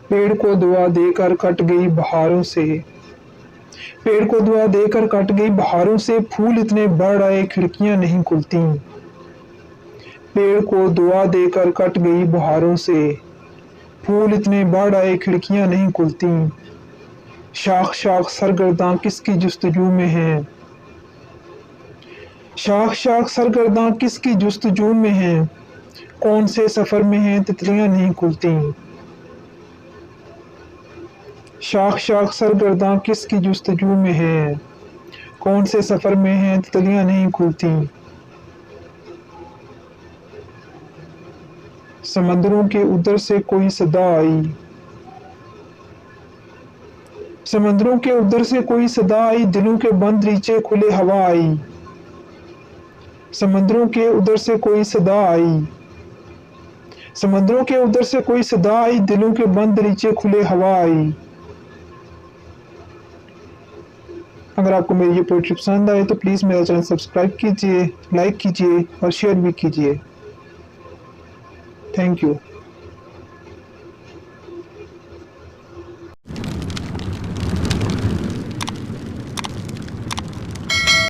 पेड़ को दुआ देकर कट गई बहारों से, पेड़ को दुआ देकर कट गई बहारों से, फूल इतने बढ़ आए खिड़कियां नहीं खुलती। पेड़ को दुआ देकर कट गई बहारों से, फूल इतने बढ़ आए खिड़कियां नहीं खुलती। शाख शाख सरगर्दां किसकी जुस्तजू में है, शाख शाख सरगर्दां किसकी जुस्तजू में है, कौन से सफर में है तितलियां नहीं खुलती। शाख शाख सरगर्दां किसकी जुस्तजू में है, कौन से सफर में है तितलियां नहीं खुलती। समंदरों के उधर से कोई सदा आई, समंदरों के उधर से कोई सदा आई, दिलों के बंद नीचे खुले हवा आई। समंदरों के उधर से कोई सदा आई, समंदरों के उधर से कोई सदा आई, दिलों के बंद नीचे खुले हवा आई। अगर आपको मेरी ये पोएट्री पसंद आए तो प्लीज़ मेरा चैनल सब्सक्राइब कीजिए, लाइक कीजिए और शेयर भी कीजिए। Thank you.